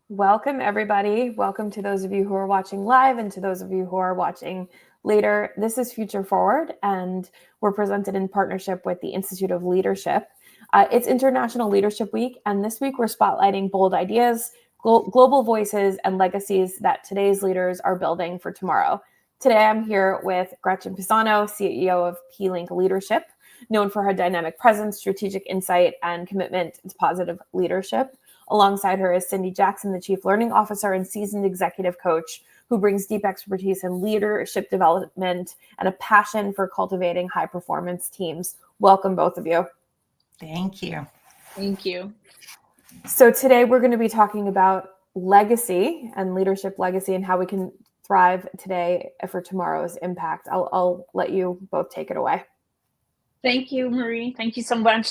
Welcome, everybody. Welcome to those of you who are watching live and to those of you who are watching later. This is Future Forward, and we're presented in partnership with the Institute of Leadership. It's International Leadership Week, and this week we're spotlighting bold ideas, global voices, and legacies that today's leaders are building for tomorrow. Today, I'm here with Gretchen Pisano, CEO of pLink Leadership, known for her dynamic presence, strategic insight, and commitment to positive leadership. Alongside her is Cindy Jackson, the Chief Learning Officer and seasoned executive coach, who brings deep expertise in leadership development and a passion for cultivating high-performance teams. Welcome, both of you. Thank you. Thank you. So today we're going to be talking about legacy and leadership legacy and how we can thrive today for tomorrow's impact. I'll let you both take it away. Thank you, Marie. Thank you so much.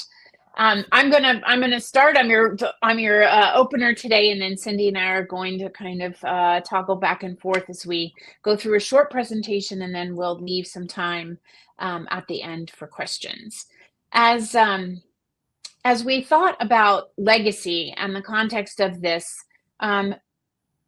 I'm gonna start. I'm your opener today, and then Cindy and I are going to kind of toggle back and forth as we go through a short presentation, and then we'll leave some time at the end for questions. As we thought about legacy and the context of this,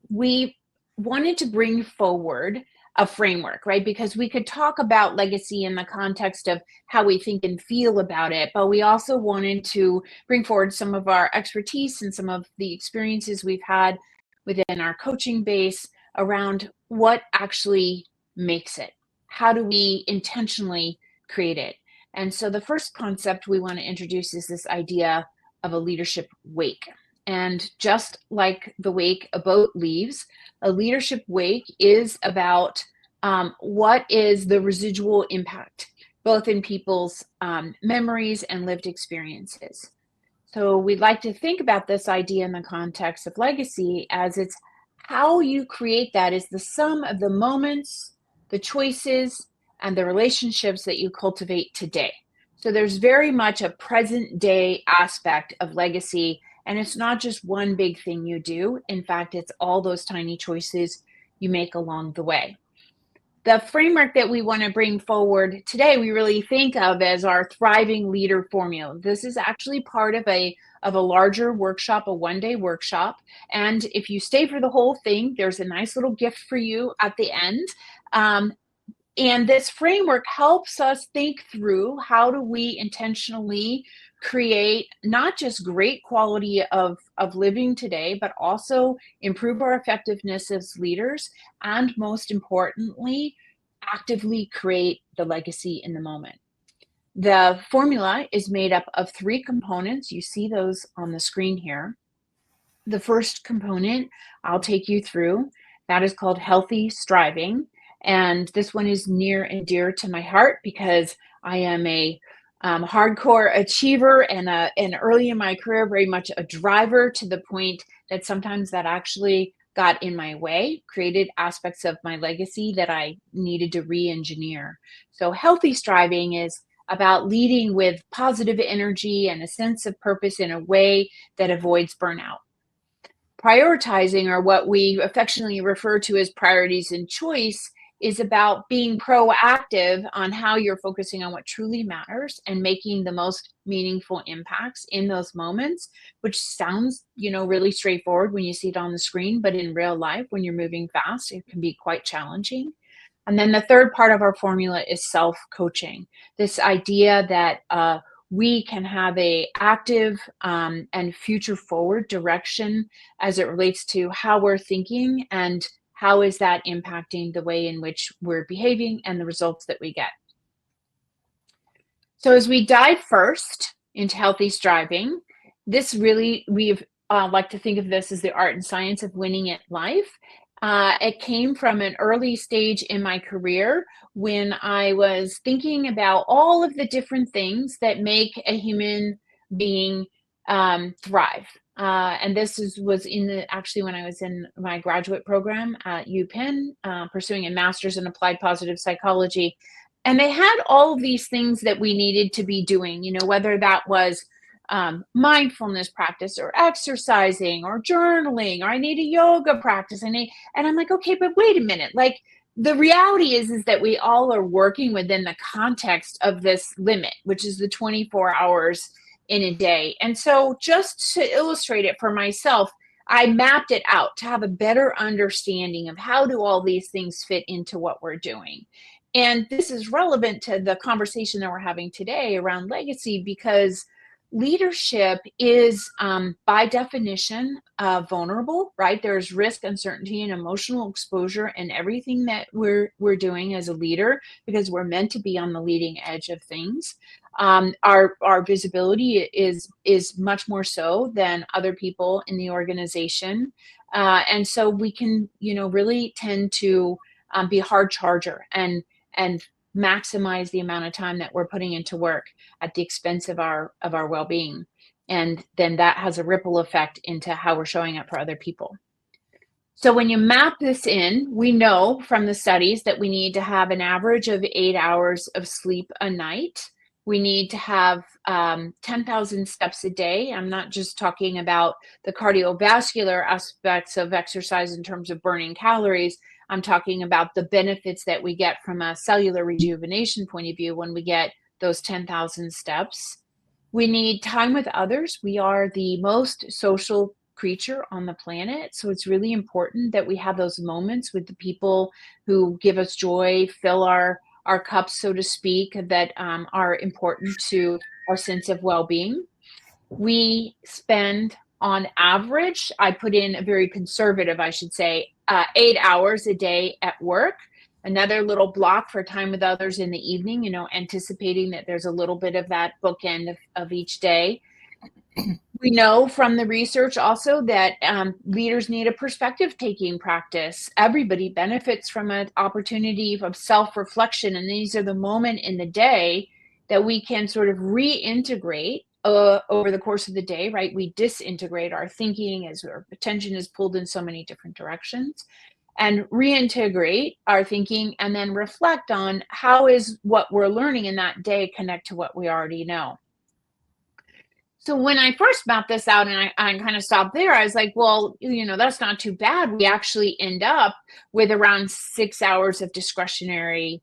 we wanted to bring forward a framework, right? Because we could talk about legacy in the context of how we think and feel about it, but we also wanted to bring forward some of our expertise and some of the experiences we've had within our coaching base around what actually makes it. How do we intentionally create it? And so the first concept we want to introduce is this idea of a leadership wake. And just like the wake a boat leaves, a leadership wake is about what is the residual impact, both in people's memories and lived experiences. So we'd like to think about this idea in the context of legacy as it's how you create that is the sum of the moments, the choices, and the relationships that you cultivate today. So there's very much a present day aspect of legacy. And it's not just one big thing you do. In fact, it's all those tiny choices you make along the way. The framework that we want to bring forward today, we really think of as our thriving leader formula. This is actually part of a larger workshop, a one-day workshop. And if you stay for the whole thing, there's a nice little gift for you at the end. And this framework helps us think through how do we intentionally create not just great quality of living today, but also improve our effectiveness as leaders, and most importantly, actively create the legacy in the moment. The formula is made up of 3 components. You see those on the screen here. The first component I'll take you through, that is called healthy striving. And this one is near and dear to my heart because I am a hardcore achiever and early in my career, very much a driver, to the point that sometimes that actually got in my way, created aspects of my legacy that I needed to re-engineer. So healthy striving is about leading with positive energy and a sense of purpose in a way that avoids burnout. Prioritizing, or what we affectionately refer to as priorities and choice, is about being proactive on how you're focusing on what truly matters and making the most meaningful impacts in those moments, which sounds, really straightforward when you see it on the screen, but in real life, when you're moving fast, it can be quite challenging. And then the third part of our formula is self-coaching. This idea that we can have a active and future forward direction as it relates to how we're thinking and how is that impacting the way in which we're behaving and the results that we get. So as we dive first into healthy striving, this really, we've like to think of this as the art and science of winning at life. It came from an early stage in my career when I was thinking about all of the different things that make a human being thrive. And this was actually when I was in my graduate program at UPenn, pursuing a master's in applied positive psychology. And they had all of these things that we needed to be doing, whether that was mindfulness practice or exercising or journaling, or I need a yoga practice. And I'm like, okay, but wait a minute. Like, the reality is that we all are working within the context of this limit, which is the 24 hours in a day. And so just to illustrate it for myself, I mapped it out to have a better understanding of how do all these things fit into what we're doing. And this is relevant to the conversation that we're having today around legacy, because leadership is, by definition, vulnerable, right? There's risk, uncertainty, and emotional exposure in everything that we're doing as a leader, because we're meant to be on the leading edge of things. Our visibility is much more so than other people in the organization, and so we can, really tend to be a hard charger and maximize the amount of time that we're putting into work at the expense of our well-being, and then that has a ripple effect into how we're showing up for other people. So when you map this in, we know from the studies that we need to have an average of 8 hours of sleep a night. We need to have 10,000 steps a day. I'm not just talking about the cardiovascular aspects of exercise in terms of burning calories. I'm talking about the benefits that we get from a cellular rejuvenation point of view when we get those 10,000 steps. We need time with others. We are the most social creature on the planet, so it's really important that we have those moments with the people who give us joy, fill our cups, so to speak, that are important to our sense of well-being. We spend, on average, I put in a very conservative, I should say, 8 hours a day at work. Another little block for time with others in the evening, anticipating that there's a little bit of that bookend of each day. We know from the research also that leaders need a perspective-taking practice. Everybody benefits from an opportunity of self-reflection, and these are the moment in the day that we can sort of reintegrate over the course of the day, right? We disintegrate our thinking as our attention is pulled in so many different directions, and reintegrate our thinking, and then reflect on how is what we're learning in that day connect to what we already know. So when I first mapped this out and I kind of stopped there, I was like, well, that's not too bad. We actually end up with around 6 hours of discretionary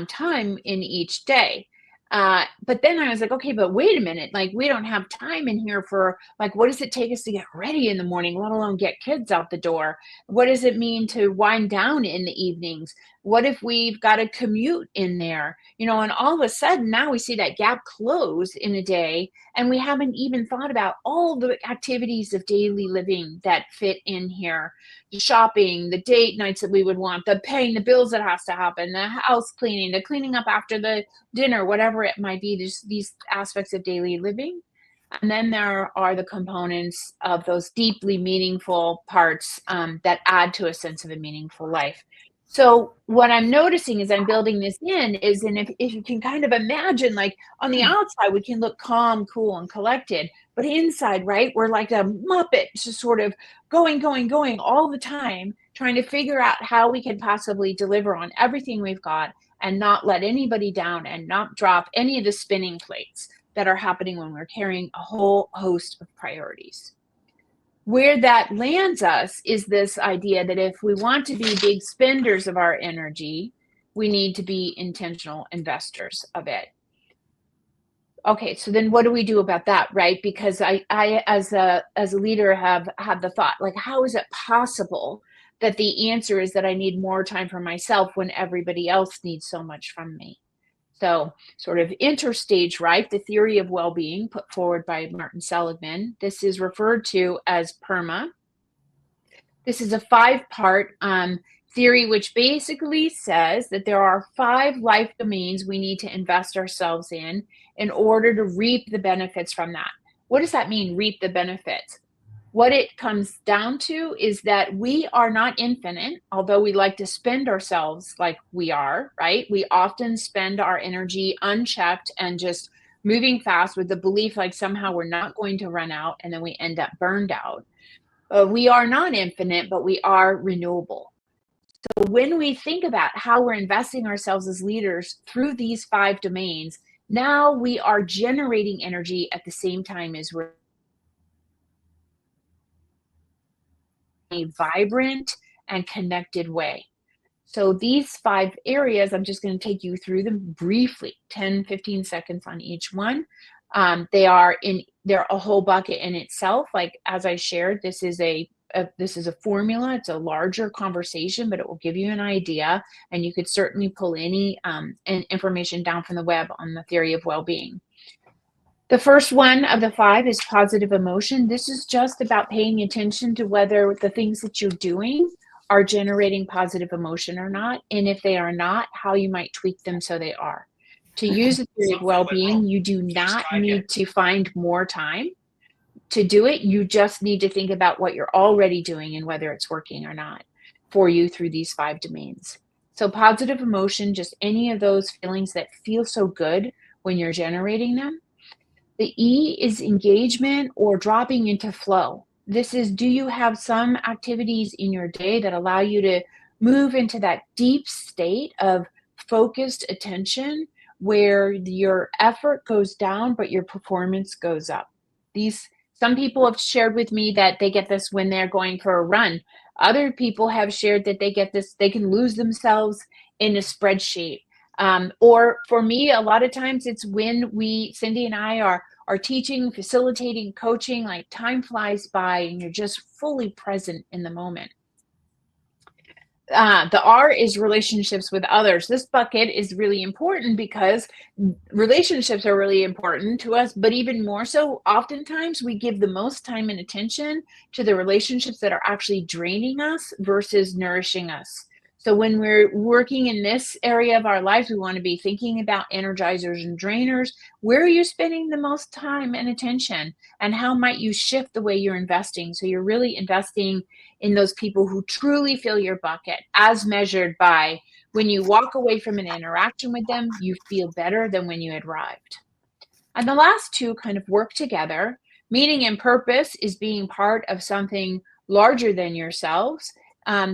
time in each day. But then I was like, okay, but wait a minute, like we don't have time in here for, like, what does it take us to get ready in the morning, let alone get kids out the door? What does it mean to wind down in the evenings? What if we've got a commute in there? And all of a sudden now we see that gap close in a day, and we haven't even thought about all the activities of daily living that fit in here. The shopping, the date nights that we would want, the paying the bills that has to happen, the house cleaning, the cleaning up after the dinner, whatever it might be, just these aspects of daily living. And then there are the components of those deeply meaningful parts that add to a sense of a meaningful life. So what I'm noticing as I'm building this in is, and if you can kind of imagine, like on the outside, we can look calm, cool, and collected, but inside, right, we're like a Muppet, just sort of going all the time, trying to figure out how we can possibly deliver on everything we've got and not let anybody down and not drop any of the spinning plates that are happening when we're carrying a whole host of priorities. Where that lands us is this idea that if we want to be big spenders of our energy, we need to be intentional investors of it. Okay, so then what do we do about that, right? Because I as a leader have had the thought, like, how is it possible that the answer is that I need more time for myself when everybody else needs so much from me? So sort of interstage right, the theory of well-being put forward by Martin Seligman. This is referred to as PERMA. This is a 5-part theory, which basically says that there are 5 life domains we need to invest ourselves in order to reap the benefits from that. What does that mean, reap the benefits? What it comes down to is that we are not infinite, although we like to spend ourselves like we are, right? We often spend our energy unchecked and just moving fast with the belief like somehow we're not going to run out, and then we end up burned out. We are not infinite, but we are renewable. So when we think about how we're investing ourselves as leaders through these 5 domains, now we are generating energy at the same time as we're a vibrant and connected way. So these 5 areas, I'm just going to take you through them briefly, 10, 15 seconds on each one. They're a whole bucket in itself. Like, as I shared, this is a this is a formula. It's a larger conversation, but it will give you an idea, and you could certainly pull any information down from the web on the theory of well-being. The first one of the 5 is positive emotion. This is just about paying attention to whether the things that you're doing are generating positive emotion or not, and if they are not, how you might tweak them so they are. To use the theory of well-being, you do not need to find more time to do it. You just need to think about what you're already doing and whether it's working or not for you through these 5 domains. So positive emotion, just any of those feelings that feel so good when you're generating them. The E is engagement or dropping into flow. This is, do you have some activities in your day that allow you to move into that deep state of focused attention where your effort goes down, but your performance goes up? Some people have shared with me that they get this when they're going for a run. Other people have shared that they get this, they can lose themselves in a spreadsheet. Or for me, a lot of times it's when Cindy and I are teaching, facilitating, coaching, like time flies by and you're just fully present in the moment. The R is relationships with others. This bucket is really important because relationships are really important to us, but even more so, oftentimes we give the most time and attention to the relationships that are actually draining us versus nourishing us. So when we're working in this area of our lives, we want to be thinking about energizers and drainers. Where are you spending the most time and attention? And how might you shift the way you're investing? So you're really investing in those people who truly fill your bucket, as measured by when you walk away from an interaction with them, you feel better than when you had arrived. And the last 2 kind of work together. Meaning and purpose is being part of something larger than yourselves.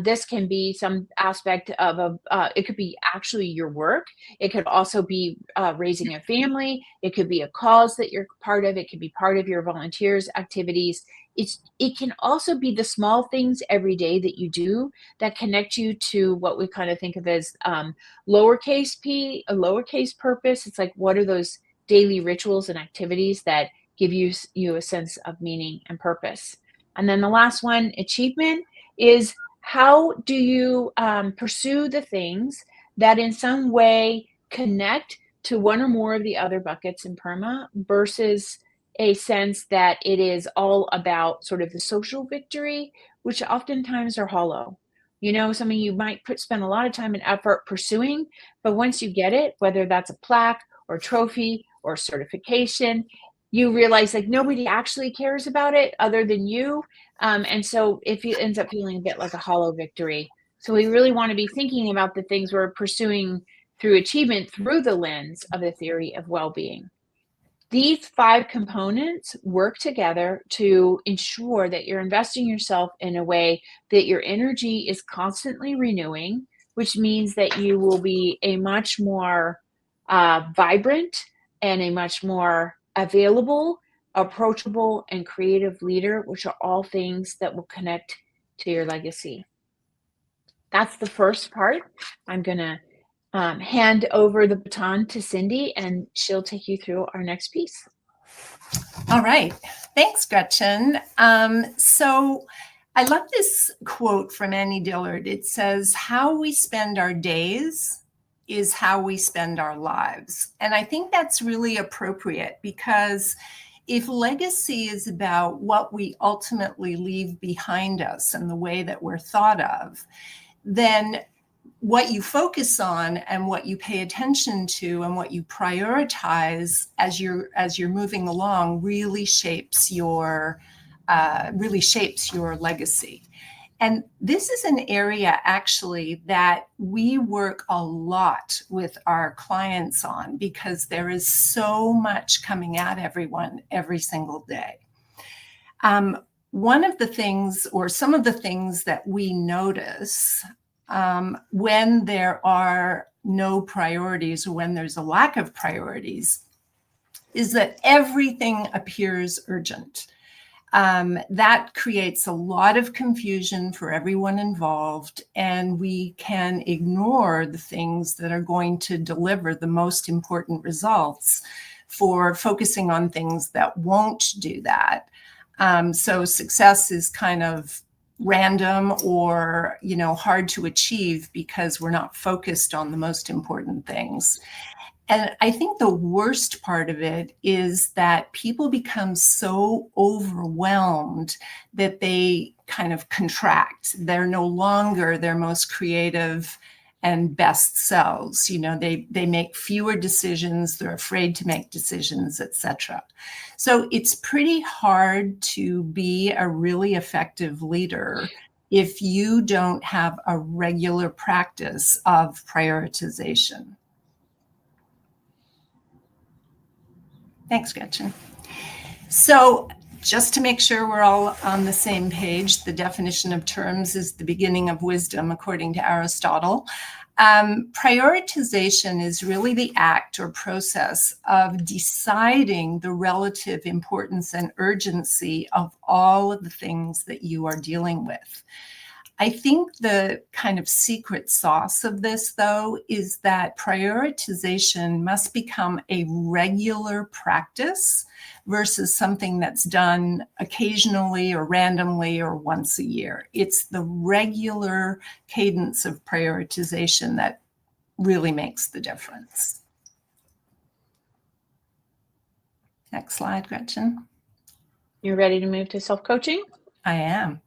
This can be some aspect of it could be actually your work. It could also be raising a family. It could be a cause that you're part of. It could be part of your volunteers activities. It can also be the small things every day that you do that connect you to what we kind of think of as lowercase p, a lowercase purpose. It's like, what are those daily rituals and activities that give you a sense of meaning and purpose? And then the last one, achievement, is how do you pursue the things that in some way connect to one or more of the other buckets in PERMA versus a sense that it is all about sort of the social victory, which oftentimes are hollow. Something you might spend a lot of time and effort pursuing, but once you get it, whether that's a plaque or trophy or certification, you realize like nobody actually cares about it other than you. And so it ends up feeling a bit like a hollow victory. So we really want to be thinking about the things we're pursuing through achievement through the lens of the theory of well-being. These 5 components work together to ensure that you're investing yourself in a way that your energy is constantly renewing, which means that you will be a much more vibrant and a much more available, approachable, and creative leader, which are all things that will connect to your legacy. That's the first part. I'm going to hand over the baton to Cindy, and she'll take you through our next piece. All right. Thanks, Gretchen. So I love this quote from Annie Dillard. It says, "How we spend our days is how we spend our lives." And I think that's really appropriate, because if legacy is about what we ultimately leave behind us and the way that we're thought of, then what you focus on and what you pay attention to and what you prioritize as you're moving along really shapes your legacy. And this is an area actually that we work a lot with our clients on, because there is so much coming at everyone every single day. One of the things, or some of the things that we notice when there are no priorities, or when there's a lack of priorities, is that everything appears urgent. That creates a lot of confusion for everyone involved, and we can ignore the things that are going to deliver the most important results for focusing on things that won't do that. So success is kind of random or, hard to achieve because we're not focused on the most important things. And I think the worst part of it is that people become so overwhelmed that they kind of contract. They're no longer their most creative and best selves. They make fewer decisions, they're afraid to make decisions, etc. So it's pretty hard to be a really effective leader if you don't have a regular practice of prioritization. Thanks, Gretchen. So just to make sure we're all on the same page, the definition of terms is the beginning of wisdom, according to Aristotle. Prioritization is really the act or process of deciding the relative importance and urgency of all of the things that you are dealing with. I think the kind of secret sauce of this, though, is that prioritization must become a regular practice versus something that's done occasionally or randomly or once a year. It's the regular cadence of prioritization that really makes the difference. Next slide, Gretchen. You're ready to move to self-coaching? I am.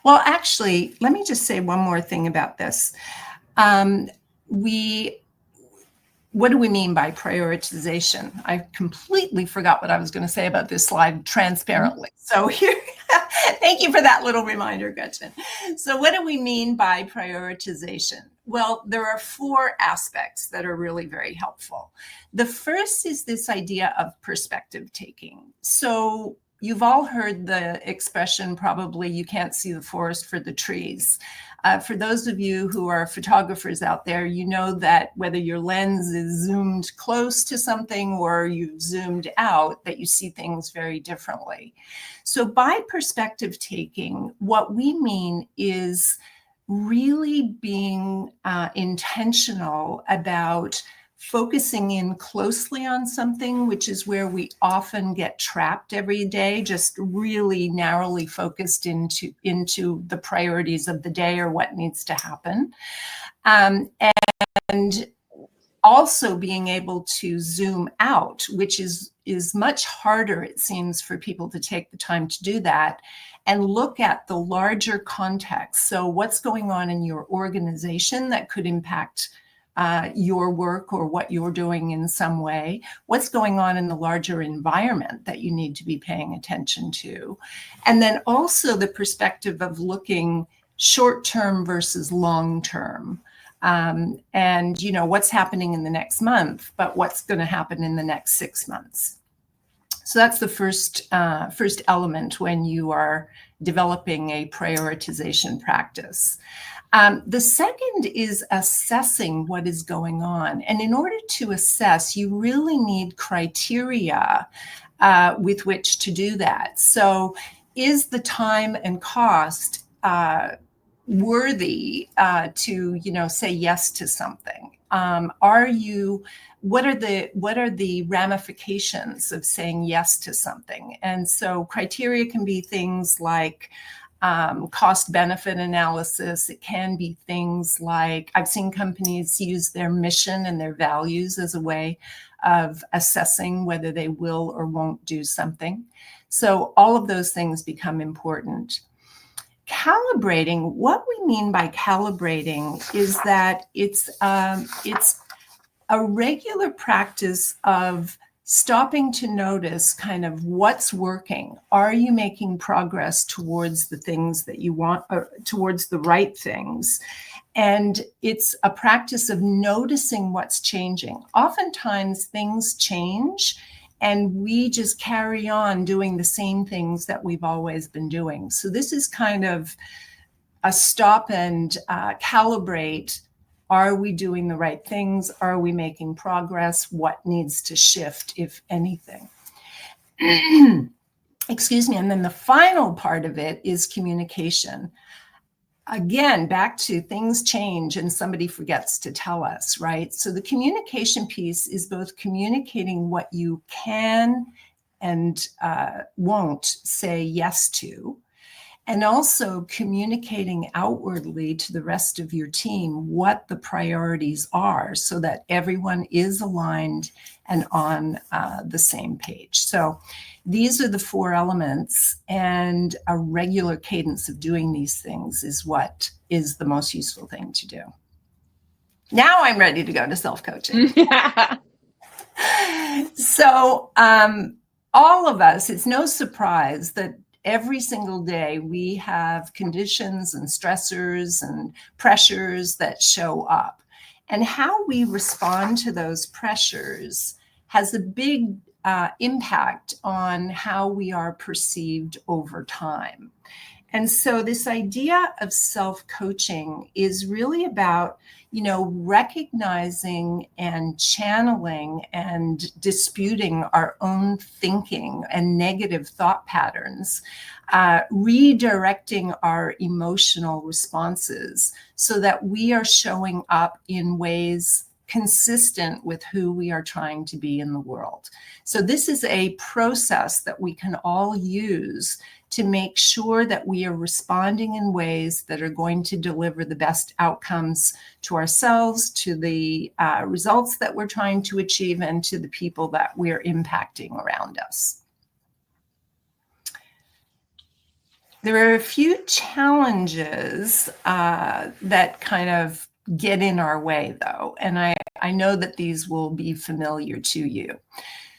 Well, actually, let me just say one more thing about this. What do we mean by prioritization? I completely forgot what I was going to say about this slide transparently. So here, thank you for that little reminder, Gretchen. So what do we mean by prioritization? Well, there are 4 aspects that are really very helpful. The first is this idea of perspective taking. So you've all heard the expression, probably, you can't see the forest for the trees. For those of you who are photographers out there, you know that whether your lens is zoomed close to something or you've zoomed out, that you see things very differently. So by perspective taking, what we mean is really being intentional about focusing in closely on something, which is where we often get trapped every day, just really narrowly focused into the priorities of the day or what needs to happen. And also being able to zoom out, which is much harder, it seems, for people to take the time to do that, and look at the larger context. So what's going on in your organization that could impact your work or what you're doing in some way, what's going on in the larger environment that you need to be paying attention to. And then also the perspective of looking short-term versus long-term. And, what's happening in the next month, but what's going to happen in the next 6 months. So that's the first element when you are developing a prioritization practice. The second is assessing what is going on. And in order to assess, you really need criteria with which to do that. So is the time and cost worthy to, say yes to something? What are the ramifications of saying yes to something? And so criteria can be things like cost benefit analysis. It can be things like, I've seen companies use their mission and their values as a way of assessing whether they will or won't do something. So all of those things become important. Calibrating, what we mean by calibrating is that it's a regular practice of stopping to notice kind of what's working. Are you making progress towards the things that you want, or towards the right things? And it's a practice of noticing what's changing. Oftentimes things change and we just carry on doing the same things that we've always been doing. So this is kind of a stop and calibrate. Are we doing the right things? Are we making progress? What needs to shift, if anything? Excuse me. And then the final part of it is communication. Again, back to things change and somebody forgets to tell us, right? So the communication piece is both communicating what you can and won't say yes to, and also communicating outwardly to the rest of your team what the priorities are so that everyone is aligned and on the same page. So these are the 4 elements, and a regular cadence of doing these things is what is the most useful thing to do. Now I'm ready to go to self-coaching. So all of us, it's no surprise that every single day we have conditions and stressors and pressures that show up. And how we respond to those pressures has a big impact on how we are perceived over time. And so this idea of self-coaching is really about, recognizing and channeling and disputing our own thinking and negative thought patterns, redirecting our emotional responses so that we are showing up in ways consistent with who we are trying to be in the world. So this is a process that we can all use to make sure that we are responding in ways that are going to deliver the best outcomes to ourselves, to the results that we're trying to achieve, and to the people that we're impacting around us. There are a few challenges that kind of get in our way, though, and I know that these will be familiar to you.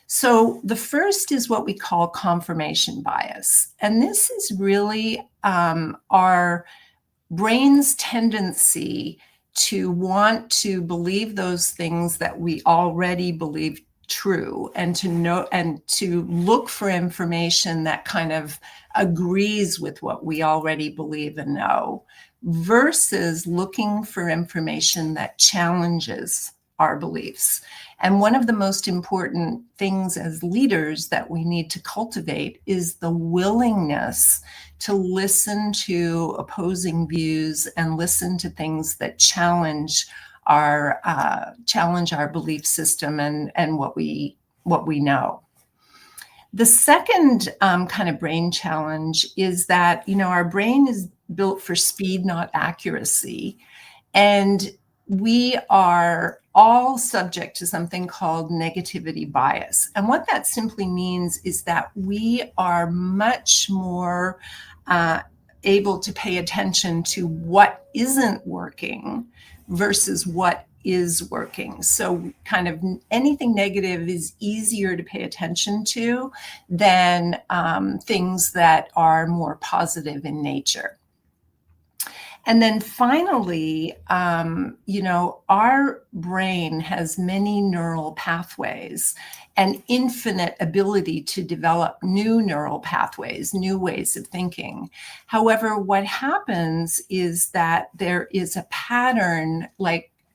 So the first is what we call confirmation bias. And this is really our brain's tendency to want to believe those things that we already believe true, and to know and to look for information that kind of agrees with what we already believe and know, versus looking for information that challenges our beliefs. And one of the most important things as leaders that we need to cultivate is the willingness to listen to opposing views and listen to things that challenge our belief system and what we know. The second kind of brain challenge is that, our brain is built for speed, not accuracy. And we are all subject to something called negativity bias. And what that simply means is that we are much more able to pay attention to what isn't working versus what is working. So kind of anything negative is easier to pay attention to than things that are more positive in nature. And then finally, our brain has many neural pathways and infinite ability to develop new neural pathways, new ways of thinking. However, what happens is that there is a pattern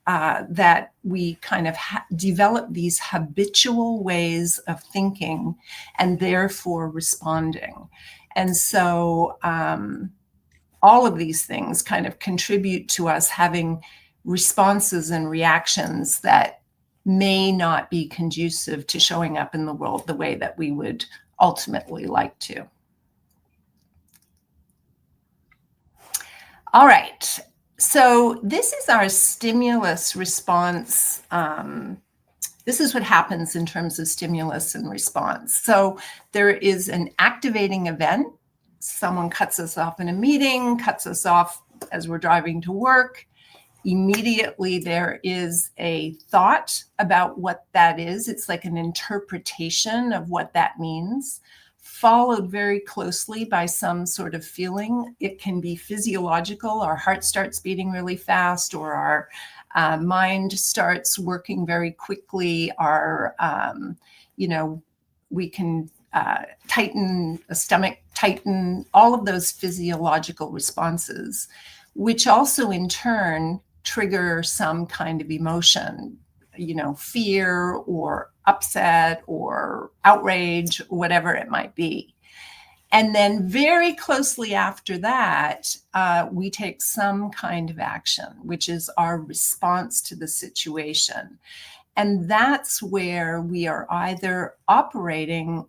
that we kind of develop these habitual ways of thinking and therefore responding. And so, all of these things kind of contribute to us having responses and reactions that may not be conducive to showing up in the world the way that we would ultimately like to. All right, so this is our stimulus response. This is what happens in terms of stimulus and response. So there is an activating event. Someone cuts us off in a meeting, cuts us off as we're driving to work. Immediately there is a thought about what that is. It's like an interpretation of what that means, followed very closely by some sort of feeling. It can be physiological. Our heart starts beating really fast, or our mind starts working very quickly. We can tighten, a stomach tighten, all of those physiological responses, which also in turn trigger some kind of emotion, fear or upset or outrage, whatever it might be. And then very closely after that, we take some kind of action, which is our response to the situation. And that's where we are either operating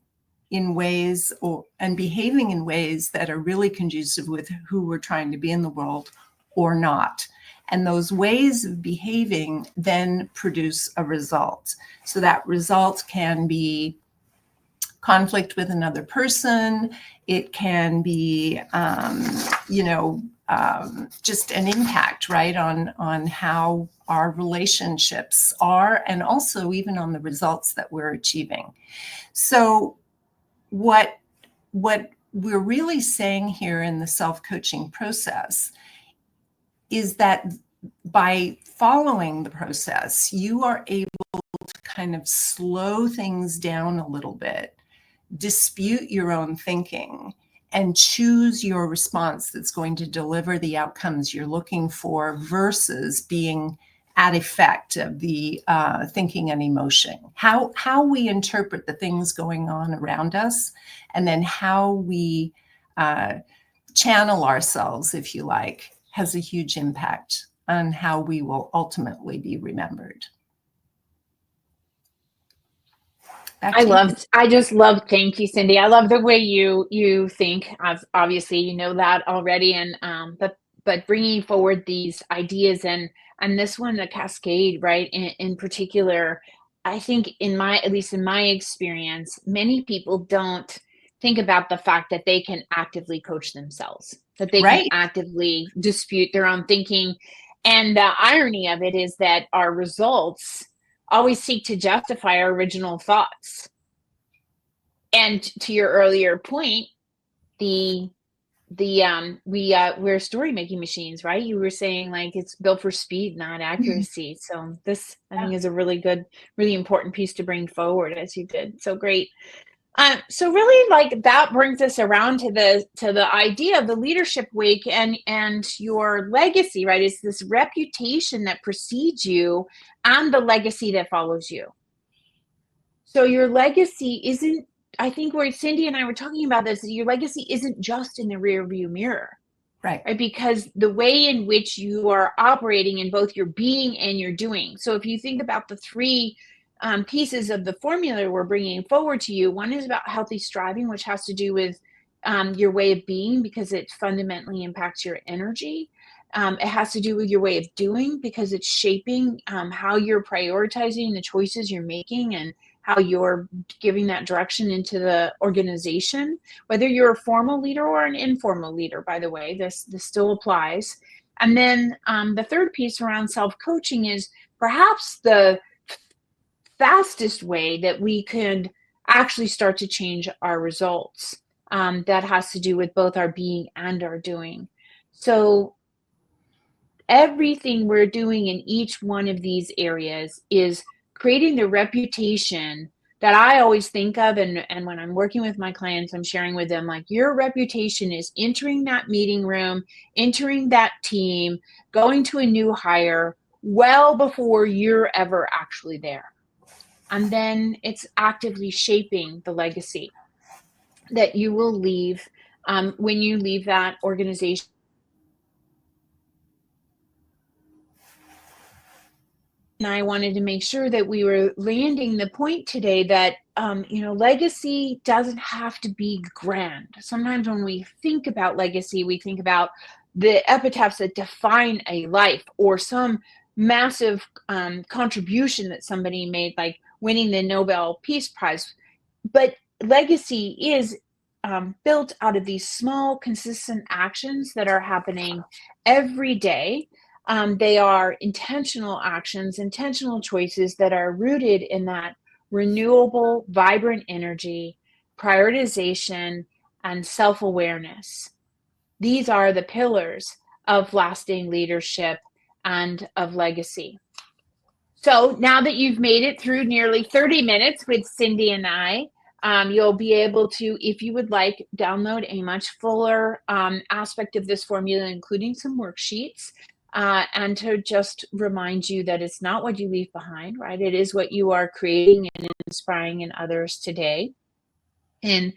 in ways and behaving in ways that are really conducive with who we're trying to be in the world or not. And those ways of behaving then produce a result. So that result can be conflict with another person. It can be, just an impact, right, on how our relationships are, and also even on the results that we're achieving. So what we're really saying here in the self-coaching process is that by following the process, you are able to kind of slow things down a little bit, dispute your own thinking, and choose your response that's going to deliver the outcomes you're looking for versus being at effect of the thinking and emotion. How we interpret the things going on around us, and then how we channel ourselves, if you like, has a huge impact on how we will ultimately be remembered. I just love, thank you, Cindy. I love the way you think. Obviously, you know that already, and but bringing forward these ideas and this one, the cascade, right? In particular, I think at least in my experience, many people don't think about the fact that they can actively coach themselves, that they can actively dispute their own thinking. And the irony of it is that our results always seek to justify our original thoughts. And to your earlier point, we're story making machines, right? You were saying like it's built for speed, not accuracy. So this, I think, is a really good, really important piece to bring forward, as you did. So great. So really, like, that brings us around to the idea of the leadership week and your legacy, right? It's this reputation that precedes you and the legacy that follows you. So your legacy isn't, I think where Cindy and I were talking about this, your legacy isn't just in the rear view mirror. Right? Because the way in which you are operating in both your being and your doing. So if you think about the three pieces of the formula we're bringing forward to you, one is about healthy striving, which has to do with your way of being, because it fundamentally impacts your energy. It has to do with your way of doing, because it's shaping how you're prioritizing the choices you're making and how you're giving that direction into the organization, whether you're a formal leader or an informal leader, by the way, this still applies. And then the third piece around self-coaching is perhaps the fastest way that we could actually start to change our results. That has to do with both our being and our doing. So everything we're doing in each one of these areas is creating the reputation that I always think of. And when I'm working with my clients, I'm sharing with them, like, your reputation is entering that meeting room, entering that team, going to a new hire well before you're ever actually there. And then it's actively shaping the legacy that you will leave when you leave that organization. And I wanted to make sure that we were landing the point today that, legacy doesn't have to be grand. Sometimes when we think about legacy, we think about the epitaphs that define a life, or some massive contribution that somebody made, like winning the Nobel Peace Prize. But legacy is built out of these small, consistent actions that are happening every day. They are intentional actions, intentional choices that are rooted in that renewable, vibrant energy, prioritization, and self-awareness. These are the pillars of lasting leadership and of legacy. So now that you've made it through nearly 30 minutes with Cindy and I, you'll be able to, if you would like, download a much fuller aspect of this formula, including some worksheets. And to just remind you that it's not what you leave behind, right? It is what you are creating and inspiring in others today. And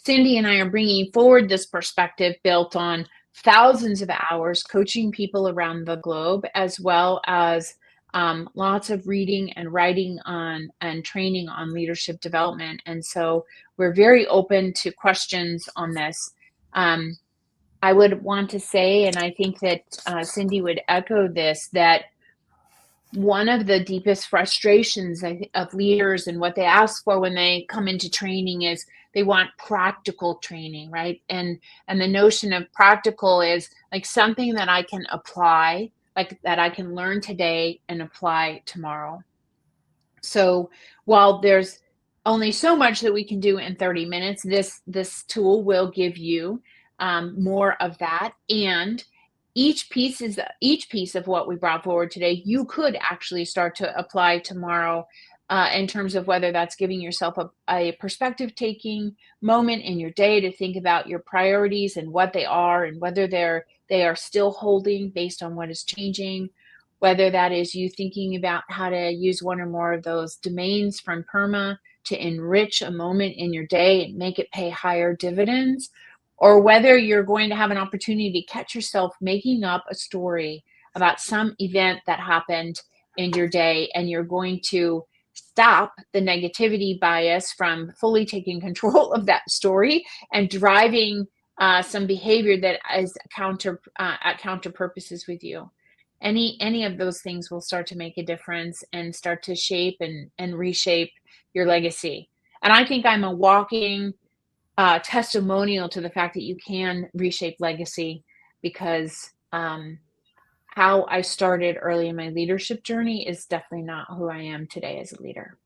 Cindy and I are bringing forward this perspective built on thousands of hours coaching people around the globe, as well as lots of reading and writing on and training on leadership development. And so we're very open to questions on this. I would want to say, and I think that Cindy would echo this, that one of the deepest frustrations of leaders and what they ask for when they come into training is they want practical training, right? And the notion of practical is like something that I can apply, like that I can learn today and apply tomorrow. So while there's only so much that we can do in 30 minutes, this tool will give you more of that. And each piece of what we brought forward today, you could actually start to apply tomorrow, in terms of whether that's giving yourself a perspective taking moment in your day to think about your priorities and what they are and whether they are still holding based on what is changing, whether that is you thinking about how to use one or more of those domains from PERMA to enrich a moment in your day and make it pay higher dividends, or whether you're going to have an opportunity to catch yourself making up a story about some event that happened in your day, and you're going to stop the negativity bias from fully taking control of that story and driving some behavior that is at counter purposes with you. Any of those things will start to make a difference and start to shape and reshape your legacy. And I think I'm a walking testimonial to the fact that you can reshape legacy, because how I started early in my leadership journey is definitely not who I am today as a leader.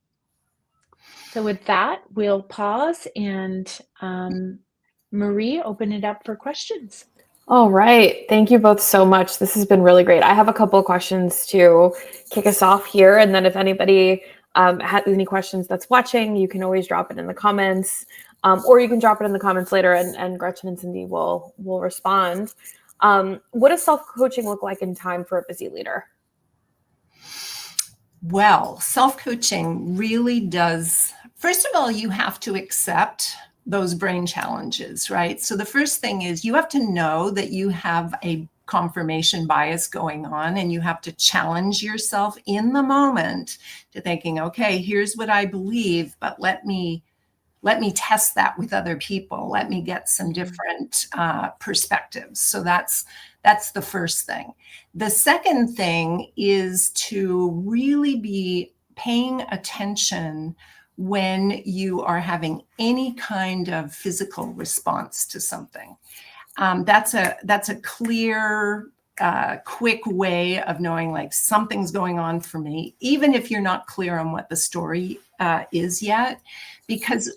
So with that, we'll pause and Marie, open it up for questions. All right. Thank you both so much. This has been really great. I have a couple of questions to kick us off here. And then if anybody has any questions that's watching, you can always drop it in the comments, or you can drop it in the comments later and Gretchen and Cindy will respond. What does self-coaching look like in time for a busy leader? Well, self-coaching really does, first of all, you have to accept those brain challenges, right? So the first thing is you have to know that you have a confirmation bias going on, and you have to challenge yourself in the moment to thinking, okay, here's what I believe, but let me test that with other people. Let me get some different perspectives. So that's the first thing. The second thing is to really be paying attention when you are having any kind of physical response to something. That's a clear, quick way of knowing like something's going on for me, even if you're not clear on what the story is yet, because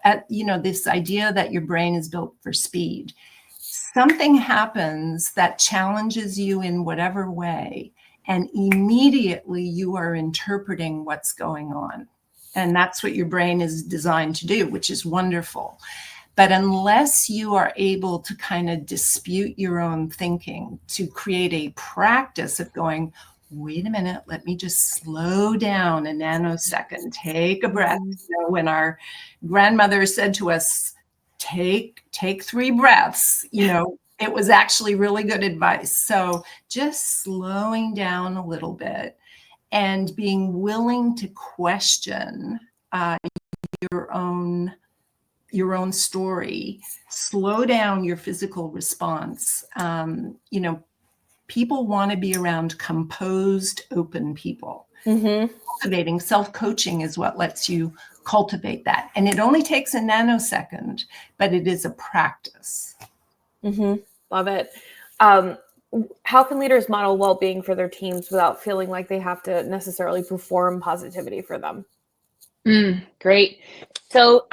this idea that your brain is built for speed. Something happens that challenges you in whatever way, and immediately you are interpreting what's going on. And that's what your brain is designed to do, which is wonderful. But unless you are able to kind of dispute your own thinking, to create a practice of going, wait a minute, let me just slow down a nanosecond, take a breath. When our grandmother said to us, take 3 breaths, it was actually really good advice. So just slowing down a little bit and being willing to question your own story, slow down your physical response. People want to be around composed, open people. Mm-hmm. Cultivating self-coaching is what lets you cultivate that. And it only takes a nanosecond, but it is a practice. Mm-hmm. Love it. How can leaders model well-being for their teams without feeling like they have to necessarily perform positivity for them? Great. So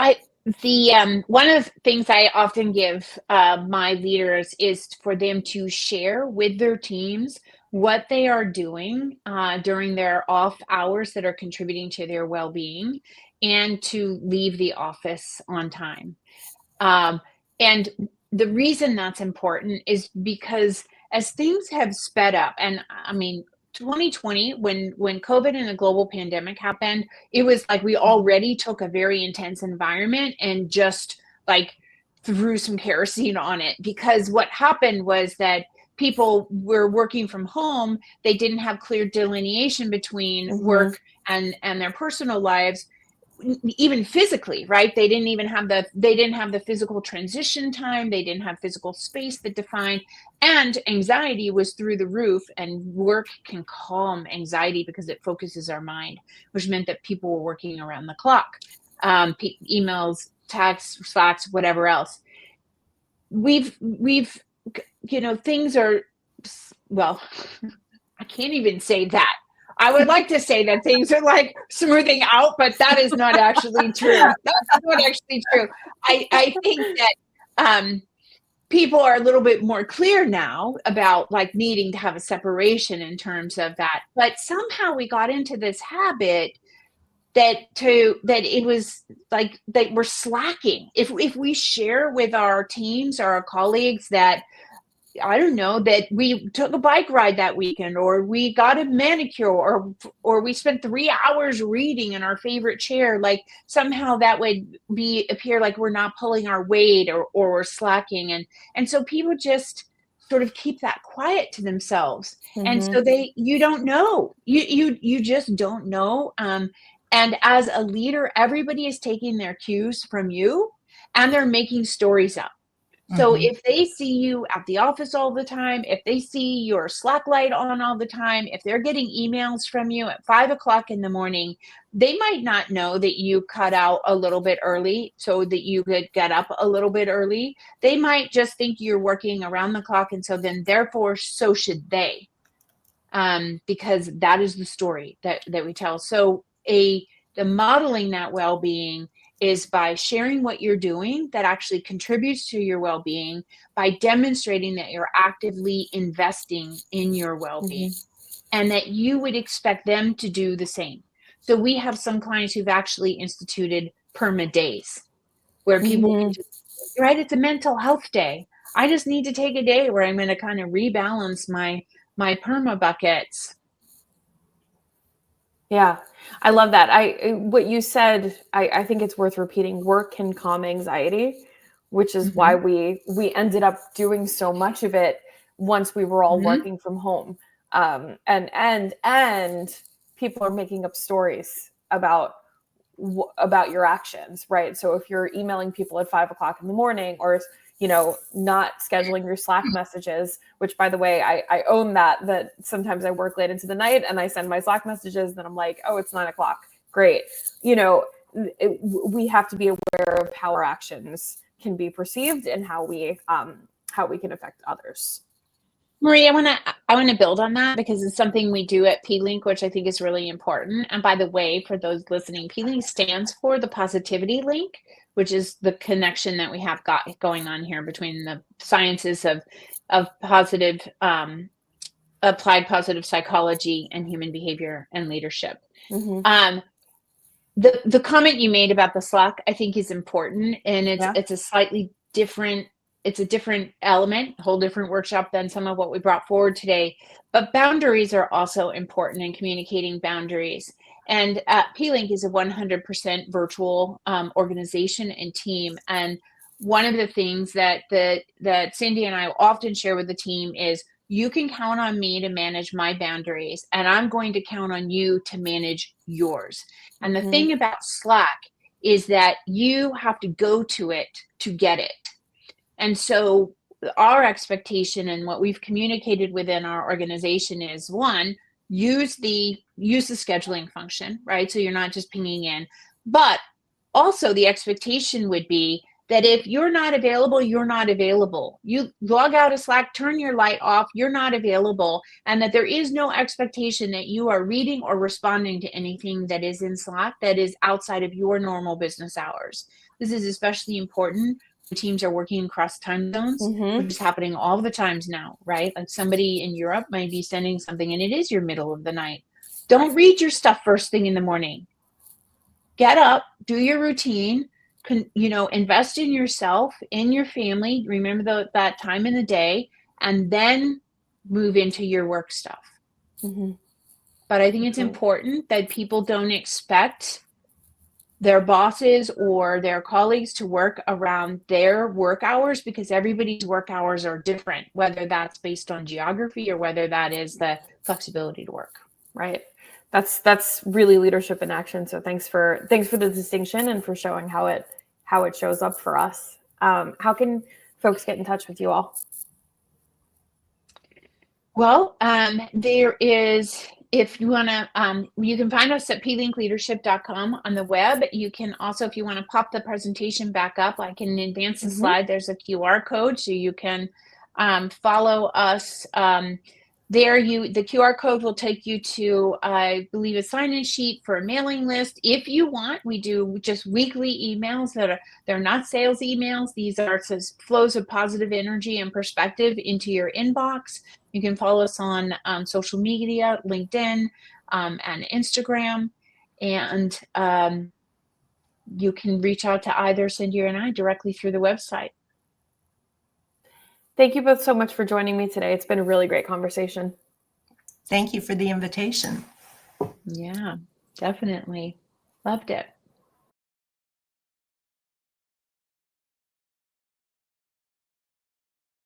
one of the things I often give my leaders is for them to share with their teams what they are doing during their off hours that are contributing to their well-being, and to leave the office on time. And the reason that's important is because as things have sped up, and I mean, 2020, when COVID and the global pandemic happened, it was like we already took a very intense environment and just like threw some kerosene on it, because what happened was that people were working from home, they didn't have clear delineation between work and their personal lives, even physically, right? They didn't have the physical transition time. They didn't have physical space that defined, and anxiety was through the roof. And work can calm anxiety because it focuses our mind, which meant that people were working around the clock. Emails, texts, Slacks, whatever else. We've things are, well, I can't even say that. I would like to say that things are like smoothing out, but that is not actually true. That's not actually true. I think that people are a little bit more clear now about like needing to have a separation in terms of that. But somehow we got into this habit that it was like that we're slacking. If we share with our teams or our colleagues that, I don't know, that we took a bike ride that weekend, or we got a manicure, or we spent 3 hours reading in our favorite chair, like somehow that would appear like we're not pulling our weight or we're slacking. And so people just sort of keep that quiet to themselves. And so you don't know, you just don't know. And as a leader, everybody is taking their cues from you and they're making stories up. So if they see you at the office all the time, if they see your Slack light on all the time, if they're getting emails from you at 5 o'clock in the morning, they might not know that you cut out a little bit early so that you could get up a little bit early. They might just think you're working around the clock. And so then therefore, so should they, because that is the story that we tell. So the modeling that well-being is by sharing what you're doing that actually contributes to your well-being, by demonstrating that you're actively investing in your well-being, and that you would expect them to do the same. So we have some clients who've actually instituted perma days where people can just, right, it's a mental health day. I just need to take a day where I'm going to kind of rebalance my perma buckets. Yeah, I love that. What you said, I think it's worth repeating. Work can calm anxiety, which is why we ended up doing so much of it once we were all working from home. And people are making up stories about your actions, right? So if you're emailing people at 5 o'clock in the morning, or not scheduling your Slack messages, which, by the way, I own that sometimes I work late into the night and I send my Slack messages and I'm like, oh, it's 9 o'clock. Great. We have to be aware of how our actions can be perceived and how we can affect others. Marie, I want to build on that because it's something we do at pLink, which I think is really important. And by the way, for those listening, pLink stands for the positivity link, which is the connection that we have got going on here between the sciences of positive, applied positive psychology and human behavior and leadership. The comment you made about the Slack, I think, is important, and it's a slightly different. It's a different element, a whole different workshop than some of what we brought forward today. But boundaries are also important in communicating boundaries. And pLink is a 100% virtual organization and team. And one of the things that Cindy and I often share with the team is, you can count on me to manage my boundaries, and I'm going to count on you to manage yours. And the thing about Slack is that you have to go to it to get it. And so our expectation and what we've communicated within our organization is, one, use the scheduling function, right? So you're not just pinging in, but also the expectation would be that if you're not available, you're not available. You log out of Slack, turn your light off, you're not available, and that there is no expectation that you are reading or responding to anything that is in Slack that is outside of your normal business hours. This is especially important. Teams are working across time zones, which is happening all the times now, right? Like somebody in Europe might be sending something and it is your middle of the night. Don't read your stuff first thing in the morning. Get up, do your routine, invest in yourself, in your family, remember that time in the day, and then move into your work stuff. But I think it's important that people don't expect their bosses or their colleagues to work around their work hours, because everybody's work hours are different, whether that's based on geography or whether that is the flexibility to work. Right. That's really leadership in action. So thanks for the distinction and for showing how it shows up for us. How can folks get in touch with you all? Well, there is, if you want to, you can find us atplinkleadership.com on the web. You can also, if you want to pop the presentation back up, I can advance the slide. There's a QR code, so you can follow us. There, the QR code will take you to, I believe, a sign-in sheet for a mailing list. If you want, we do just weekly emails they're not sales emails. These are just flows of positive energy and perspective into your inbox. You can follow us on social media, LinkedIn and Instagram, and you can reach out to either Cindy and I directly through the website. Thank you both so much for joining me today. It's been a really great conversation. Thank you for the invitation. Yeah, definitely. Loved it.